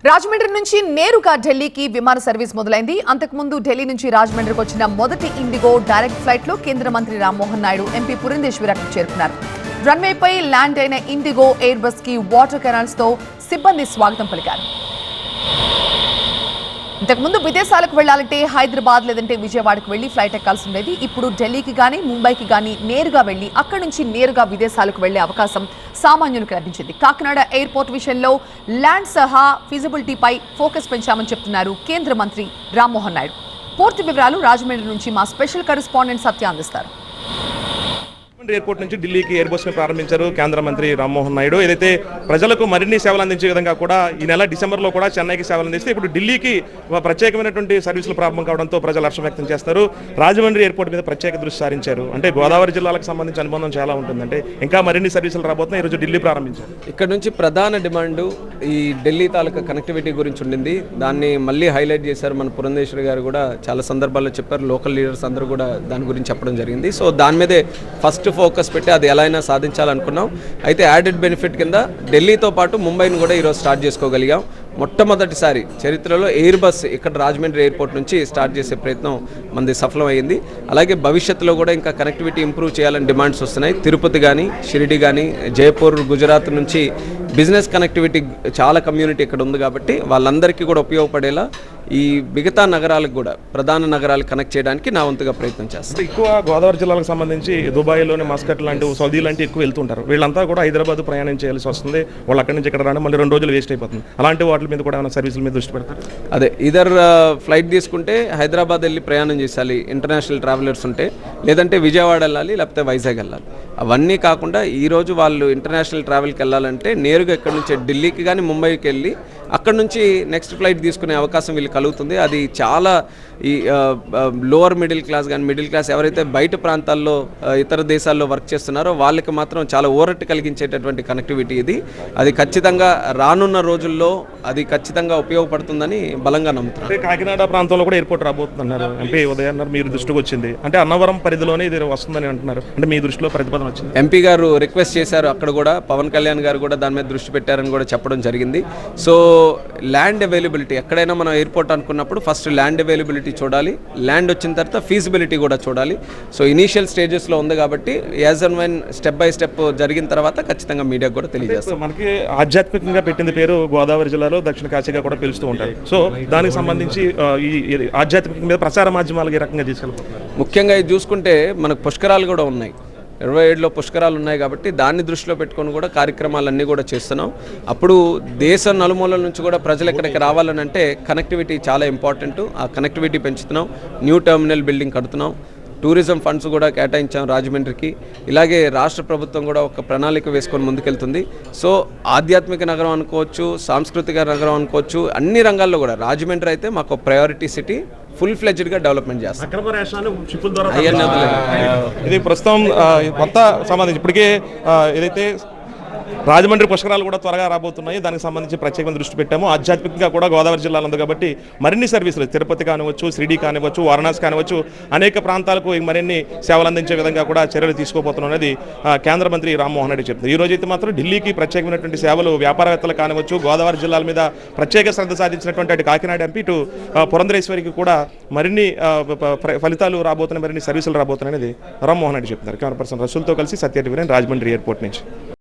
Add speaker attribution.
Speaker 1: రాజమండ్రి నుంచి నేరుగా ఢిల్లీకి విమాన సర్వీస్ మొదలైంది. అంతకుముందు ఢిల్లీ నుంచి రాజమండ్రికి వచ్చిన మొదటి ఇండిగో డైరెక్ట్ ఫ్లైట్ లో కేంద్ర మంత్రి రామ్మోహన్ నాయుడు, ఎంపీ పురంధేశ్వరి అక్కడికి చేరుకున్నారు. రన్వేపై ల్యాండ్ అయిన ఇండిగో ఎయిర్ బస్ కి వాటర్ కెనాల్స్ తో సిబ్బంది స్వాగతం పలికారు. ఇంతకుముందు విదేశాలకు వెళ్లాలంటే హైదరాబాద్ లేదంటే విజయవాడకు వెళ్లి ఫ్లైట్ ఎక్కాల్సి ఉండేది. ఇప్పుడు ఢిల్లీకి గానీ ముంబైకి గానీ నేరుగా వెళ్లి అక్కడి నుంచి నేరుగా విదేశాలకు వెళ్లే అవకాశం సామాన్యులకు లభించింది. కాకినాడ ఎయిర్పోర్ట్ విషయంలో ల్యాండ్ సహా ఫీజిబిలిటీపై ఫోకస్ పెంచామని చెప్తున్నారు కేంద్ర మంత్రి రామ్మోహన్ నాయుడు. పూర్తి వివరాలు రాజమండ్రి నుంచి మా స్పెషల్ కరెస్పాండెంట్ సత్య అందిస్తారు.
Speaker 2: ఎయిర్పోర్ట్ నుంచి ఢిల్లీకి ఎయిర్ బస్ ని ప్రారంభించారు కేంద్ర మంత్రి రామ్మోహన్ నాయుడు. ఏదైతే ప్రజలకు మరిన్ని సేవలు అందించే విధంగా కూడా ఈ నెల డిసెంబర్లో కూడా చెన్నైకి సేవలు అందిస్తే ఇప్పుడు ఢిల్లీకి ప్రత్యేకమైనటువంటి సర్వీసులు ప్రారంభం కావడంతో ప్రజలు హర్షం వ్యక్తం చేస్తారు. రాజమండ్రి ఎయిర్పోర్ట్ మీద ప్రత్యేక దృష్టి సారించారు. అంటే గోదావరి జిల్లాలకు సంబంధించిన అనుబంధం చాలా ఉంటుందంటే ఇంకా మరిన్ని సర్వీసులు రాబోతున్నాయి. ఈరోజు ఢిల్లీ ప్రారంభించారు.
Speaker 3: ఇక్కడ నుంచి ప్రధాన డిమాండ్ ఈ ఢిల్లీ తాలూకా కనెక్టివిటీ గురించి ఉండింది. దాన్ని మళ్ళీ హైలైట్ చేశారు మన పురంధేశ్వరి గారు కూడా చాలా సందర్భాల్లో చెప్పారు. లోకల్ లీడర్స్ అందరూ కూడా దాని గురించి చెప్పడం జరిగింది. సో దాని మీదే ఫస్ట్ ఫోకస్ పెట్టి అది ఎలా అయినా సాధించాలనుకున్నాం. అయితే యాడెడ్ బెనిఫిట్ కింద ఢిల్లీతో పాటు ముంబైని కూడా ఈరోజు స్టార్ట్ చేసుకోగలిగాం. మొట్టమొదటిసారి చరిత్రలో ఎయిర్ బస్ ఇక్కడ రాజమండ్రి ఎయిర్పోర్ట్ నుంచి స్టార్ట్ చేసే ప్రయత్నం మనది సఫలమైంది. అలాగే భవిష్యత్తులో కూడా ఇంకా కనెక్టివిటీ ఇంప్రూవ్ చేయాలని డిమాండ్స్ వస్తున్నాయి. తిరుపతి కానీ, షిరిడి కానీ, జైపూర్, గుజరాత్ నుంచి బిజినెస్ కనెక్టివిటీ చాలా కమ్యూనిటీ ఇక్కడ ఉంది కాబట్టి వాళ్ళందరికీ కూడా ఉపయోగపడేలా ఈ మిగతా నగరాలకు కూడా ప్రధాన నగరాలు కనెక్ట్ చేయడానికి నా వంతుగా ప్రయత్నం చేస్తాను.
Speaker 2: ఎక్కువ గోదావరి జిల్లాలకు సంబంధించి దుబాయ్లోని మస్కట్ లాంటి సౌదీ లాంటి ఎక్కువ వెళ్తుంటారు. వీళ్ళంతా కూడా హైదరాబాద్ ప్రయాణం చేయాల్సి వస్తుంది. వాళ్ళు అక్కడి నుంచి ఇక్కడ రావడం మళ్ళీ 2 రోజులు వేస్ట్ అయిపోతుంది. అలాంటి వాటి మీద కూడా ఏమైనా సర్వీసుల మీద దృష్టి పెడతారు?
Speaker 3: అదే ఇదర్ ఫ్లైట్ తీసుకుంటే హైదరాబాద్ వెళ్ళి ప్రయాణం చేయాలి ఇంటర్నేషనల్ ట్రావెలర్స్ ఉంటే, లేదంటే విజయవాడ వెళ్ళాలి, లేకపోతే వైజాగ్ వెళ్ళాలి. అవన్నీ కాకుండా ఈరోజు వాళ్ళు ఇంటర్నేషనల్ ట్రావెల్కి వెళ్ళాలంటే నేరుగా ఇక్కడ నుంచి ఢిల్లీకి కానీ ముంబైకి వెళ్ళి అక్కడ నుంచి నెక్స్ట్ ఫ్లైట్ తీసుకునే అవకాశం వీళ్ళు కలుగుతుంది. అది చాలా ఈ లోవర్ మిడిల్ క్లాస్ కానీ మిడిల్ క్లాస్ ఎవరైతే బయట ప్రాంతాల్లో ఇతర దేశాల్లో వర్క్ చేస్తున్నారో వాళ్ళకి మాత్రం చాలా ఊరట కలిగించేటటువంటి కనెక్టివిటీ ఇది. అది ఖచ్చితంగా రానున్న రోజుల్లో అది ఖచ్చితంగా ఉపయోగపడుతుందని బలంగా నమ్ముతున్నారు.
Speaker 2: కాకినాడ ప్రాంతంలో కూడా ఎయిర్పోర్ట్ రాబోతున్నారు. ఎంపీ ఉదయ్ అన్నారు, మీరు దృష్టికి వచ్చింది అంటే అన్నవరం పరిధిలోనే ఇది వస్తుందని అంటున్నారు. అంటే మీ దృష్టిలో ప్రతిపాదన వచ్చింది?
Speaker 3: ఎంపీ గారు రిక్వెస్ట్ చేశారు. అక్కడ కూడా పవన్ కళ్యాణ్ గారు కూడా దాని మీద దృష్టి పెట్టారని కూడా చెప్పడం జరిగింది. సో ల్యాండ్ అవైలబిలిటీ ఎక్కడైనా మనం ఎయిర్పోర్ట్ అనుకున్నప్పుడు ఫస్ట్ ల్యాండ్ అవైలబిలిటీ చూడాలి. ల్యాండ్ వచ్చిన తర్వాత ఫీజిబిలిటీ కూడా చూడాలి. సో ఇనీషియల్ స్టేజెస్లో ఉంది కాబట్టి as and when step by step జరిగిన తర్వాత ఖచ్చితంగా మీడియాకు కూడా తెలియజేస్తాం.
Speaker 2: మనకి ఆధ్యాత్మికంగా పెట్టింది పేరు గోదావరి జిల్లాలో దక్షిణ కాశీగా కూడా పిలుస్తూ ఉంటారు. సో దానికి సంబంధించి ఈ ఆధ్యాత్మిక మీద ప్రచార మాధ్యమాలకు ఏ రకంగా తీసుకెళ్ళిపోతున్నారు?
Speaker 3: ముఖ్యంగా ఇది చూసుకుంటే మనకు పుష్కరాలు కూడా ఉన్నాయి. 27లో పుష్కరాలు ఉన్నాయి కాబట్టి దాన్ని దృష్టిలో పెట్టుకొని కూడా కార్యక్రమాలన్నీ కూడా చేస్తున్నాం. అప్పుడు దేశం నలుమూలల నుంచి కూడా ప్రజలు ఎక్కడికి రావాలని అంటే కనెక్టివిటీ చాలా ఇంపార్టెంట్. ఆ కనెక్టివిటీ పెంచుతున్నాం. న్యూ టెర్మినల్ బిల్డింగ్ కడుతున్నాం. టూరిజం ఫండ్స్ కూడా కేటాయించాం రాజమండ్రికి. ఇలాగే రాష్ట్ర ప్రభుత్వం కూడా ఒక ప్రణాళిక వేసుకొని ముందుకెళ్తుంది. సో ఆధ్యాత్మిక నగరం అనుకోవచ్చు, సాంస్కృతిక నగరం అనుకోవచ్చు, అన్ని రంగాల్లో కూడా రాజమండ్రి అయితే మాకు ప్రయారిటీ సిటీ, ఫుల్ ఫ్లెడ్జ్డ్గా డెవలప్మెంట్ చేస్తాం.
Speaker 2: ఇది ప్రస్తుతం కొత్త సంబంధించి ఇప్పటికే ఏదైతే రాజమండ్రి పుష్కరాలు కూడా త్వరగా రాబోతున్నాయి. దానికి సంబంధించి ప్రత్యేకంగా దృష్టి పెట్టాము. ఆధ్యాత్మికంగా కూడా గోదావరి జిల్లాలో ఉంది కాబట్టి మరిన్ని సర్వీసులు తిరుపతి కానివచ్చు, షిరిడి కానివచ్చు, వారణాసి కానివచ్చు, అనేక ప్రాంతాలకు మరిన్ని సేవలు అందించే విధంగా కూడా చర్యలు తీసుకోబోతున్నాం అనేది కేంద్ర మంత్రి రామ్మోహన్ రెడ్డి చెప్తున్నారు. ఈ రోజైతే మాత్రం ఢిల్లీకి ప్రత్యేకమైనటువంటి సేవలు వ్యాపారవేత్తలు కానివచ్చు, గోదావరి జిల్లాల మీద ప్రత్యేక శ్రద్ధ సాధించినటువంటి అటు కాకినాడ ఎంపీ ఇటు పురంధరేశ్వరికి కూడా మరిన్ని ఫలితాలు రాబోతున్నాయి, మరిన్ని సర్వీసులు రాబోతున్నాయి అనేది రామ్మోహన్ రెడ్డి చెప్తున్నారు. కెమెరా పర్సన్ రసూల్తో కలిసి సత్య టీవీ రాజమండ్రి ఎయిర్పోర్ట్ నుంచి.